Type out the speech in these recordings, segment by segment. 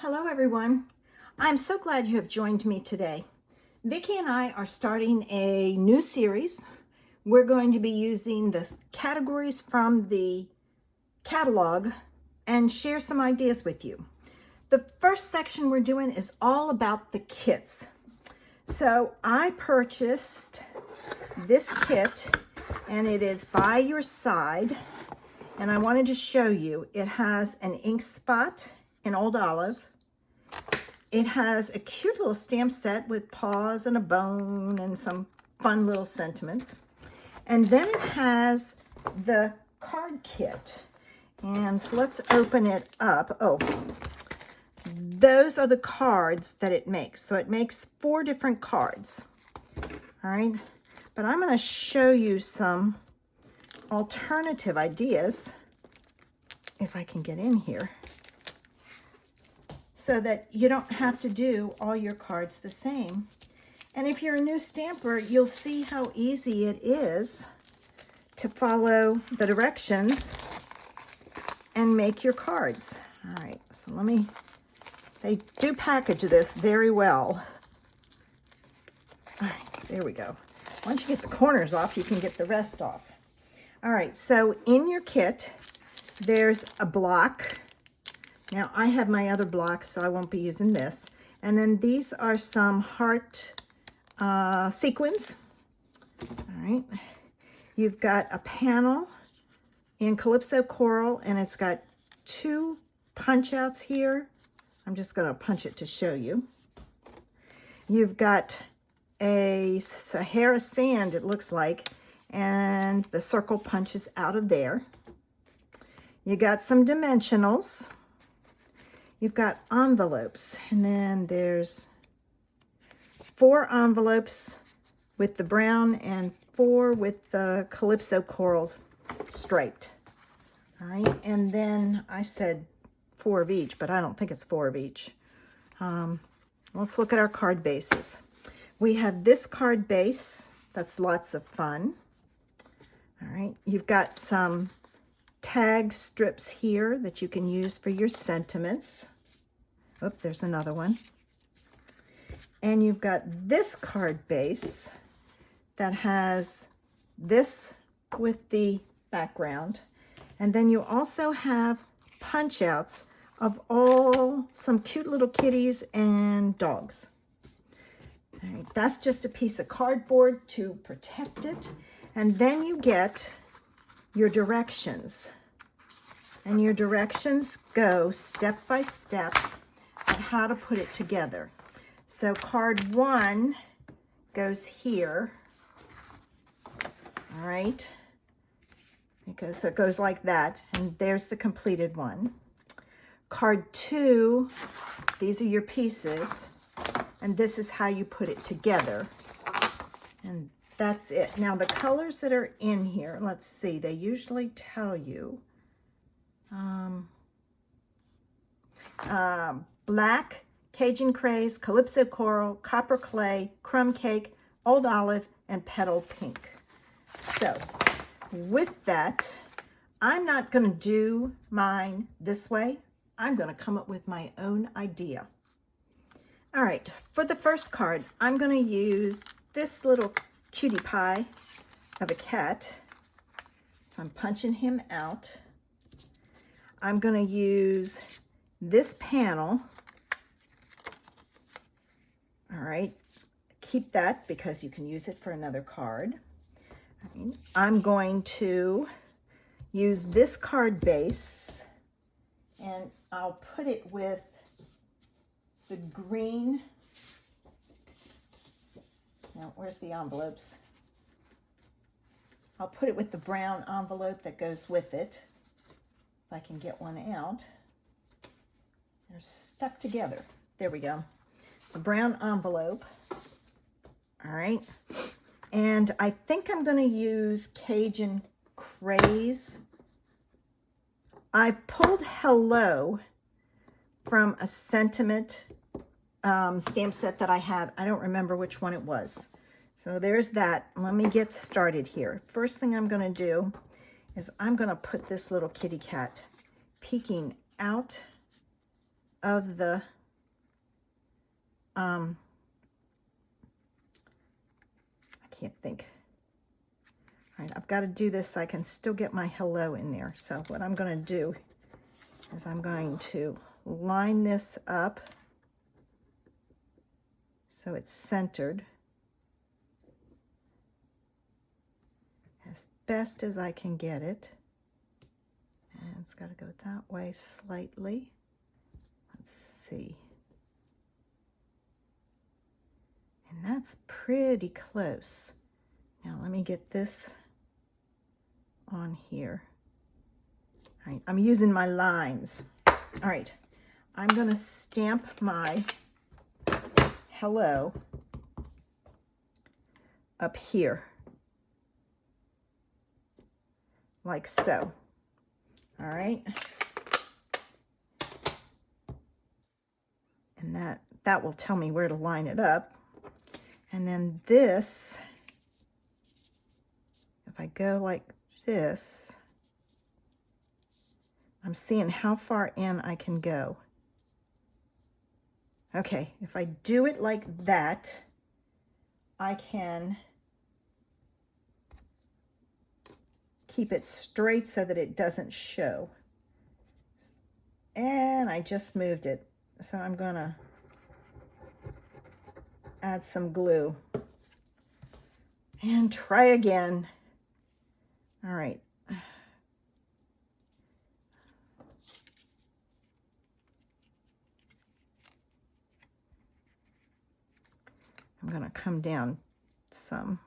Hello everyone. I'm so glad you have joined me today. Vicky and I are starting a new series. We're going to be using the categories from the catalog and share some ideas with you. The first section we're doing is all about the kits. So I purchased this kit and it is by your side, and I wanted to show you. It has an ink spot in Old Olive. It has a cute little stamp set with paws and a bone and some fun little sentiments. And then it has the card kit. And let's open it up. Oh, those are the cards that it makes. So it makes 4 different cards. All right. But I'm going to show you some alternative ideas, if I can get in here, so that you don't have to do all your cards the same. And if you're a new stamper, you'll see how easy it is to follow the directions and make your cards. All right, so they do package this very well. All right, there we go. Once you get the corners off, you can get the rest off. All right, so in your kit, there's a block. Now, I have my other blocks, so I won't be using this. And then these are some heart sequins. All right. You've got a panel in Calypso Coral, and it's got 2 punch outs here. I'm just going to punch it to show you. You've got a Sahara sand, it looks like, and the circle punches out of there. You got some dimensionals. You've got envelopes, and then there's 4 envelopes with the brown and 4 with the Calypso Coral striped. All right, and then I said 4 of each, but I don't think it's 4 of each. Let's look at our card bases. We have this card base. That's lots of fun. All right, you've got some tag strips here that you can use for your sentiments. Oh, there's another one. And you've got this card base that has this with the background. And then you also have punch outs of some cute little kitties and dogs. All right, that's just a piece of cardboard to protect it. And then you get your directions. And your directions go step by step on how to put it together. So card 1 goes here. All right. So it goes like that. And there's the completed one. Card 2, these are your pieces. And this is how you put it together. And that's it. Now the colors that are in here, let's see, they usually tell you. Black, Cajun Craze, Calypso Coral, Copper Clay, Crumb Cake, Old Olive, and Petal Pink. So with that, I'm not going to do mine this way. I'm going to come up with my own idea. All right, for the first card, I'm going to use this little cutie pie of a cat. So I'm punching him out. I'm going to use this panel. All right, keep that because you can use it for another card. I'm going to use this card base, and I'll put it with the green. Now, where's the envelopes? I'll put it with the brown envelope that goes with it. If I can get one out. They're stuck together. There we go. The brown envelope. All right. And I think I'm going to use Cajun Craze. I pulled Hello from a sentiment stamp set that I had. I don't remember which one it was. So there's that. Let me get started here. First thing I'm going to do is I'm going to put this little kitty cat peeking out of the I can't think. All right, I've got to do this so I can still get my hello in there. So what I'm going to do is I'm going to line this up so it's centered as best as I can get it. And it's got to go that way slightly. Let's see. And that's pretty close. Now let me get this on here. All right, I'm using my lines. All right, I'm going to stamp my hello up here, like so. All right. And that will tell me where to line it up. And then this, if I go like this, I'm seeing how far in I can go. Okay, if I do it like that, I can keep it straight so that it doesn't show. And I just moved it. So I'm gonna add some glue and try again. All right. I'm gonna come down some.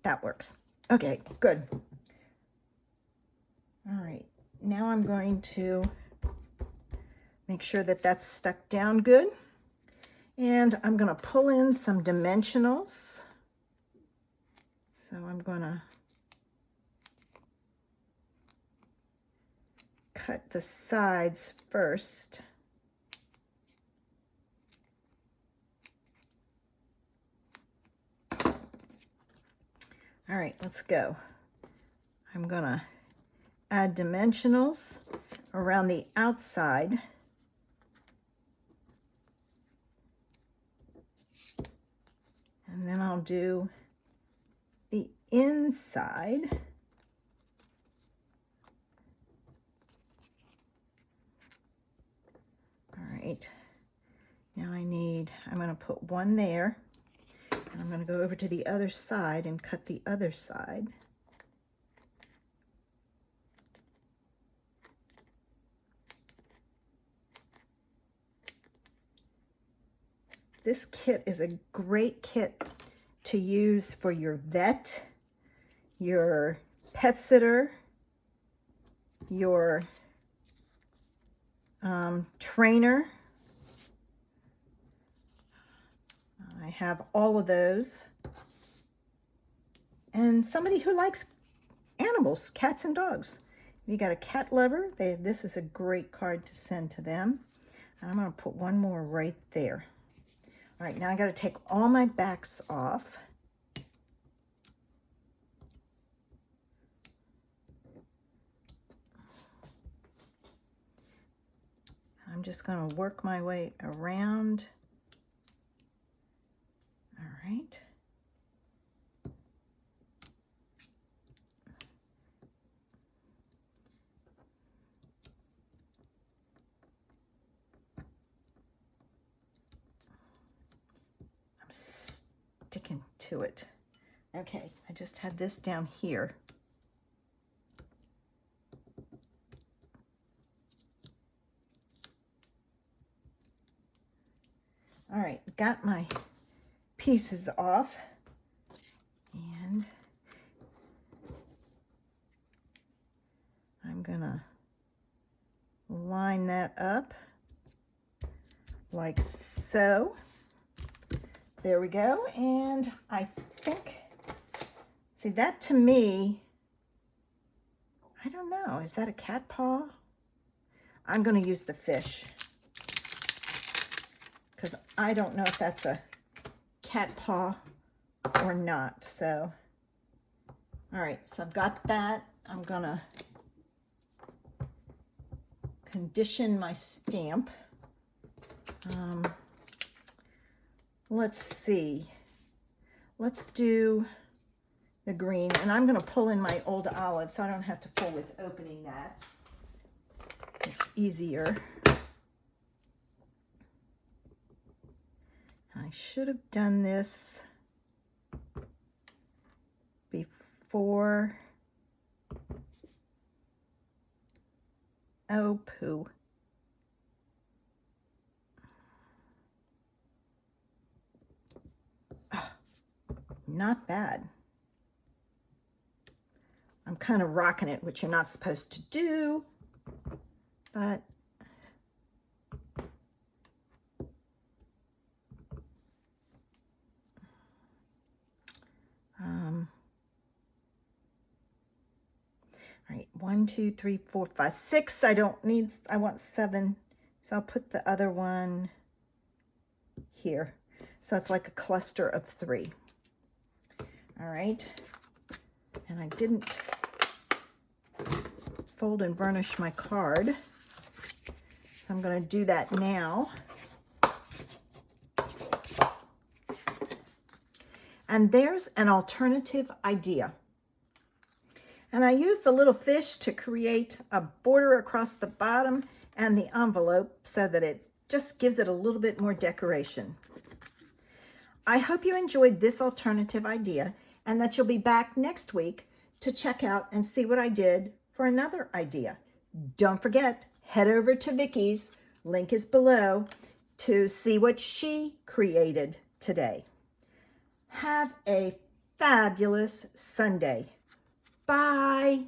That works. Okay, good. All right, now I'm going to make sure that that's stuck down good. And I'm gonna pull in some dimensionals. So I'm gonna cut the sides first. All right, let's go. I'm gonna add dimensionals around the outside. And then I'll do the inside. All right, now I'm gonna put one there, and I'm gonna go over to the other side and cut the other side. This kit is a great kit to use for your vet, your pet sitter, your trainer. I have all of those. And somebody who likes animals, cats and dogs. If you got a cat lover, this is a great card to send to them. And I'm going to put one more right there. All right, now I got to take all my backs off. I'm just going to work my way around. All right. I'm sticking to it. Okay, I just had this down here. All right, got my pieces off, and I'm gonna line that up like so. There we go. And I think, see, that to me, I don't know, is that a cat paw? I'm going to use the fish because I don't know if that's a cat paw or not. So All right, so I've got that. I'm gonna condition my stamp. Let's see. Let's do the green, and I'm going to pull in my old olive so I don't have to fool with opening that. It's easier. I should have done this before. Oh, poo. Oh, not bad. I'm kind of rocking it, which you're not supposed to do, but all right, 1, 2, 3, 4, 5, 6. I don't need, I want 7. So I'll put the other one here. So it's like a cluster of 3. All right. And I didn't fold and burnish my card. So I'm going to do that now. And there's an alternative idea. And I used the little fish to create a border across the bottom and the envelope so that it just gives it a little bit more decoration. I hope you enjoyed this alternative idea and that you'll be back next week to check out and see what I did for another idea. Don't forget, head over to Vicky's, link is below, to see what she created today. Have a fabulous Sunday. Bye.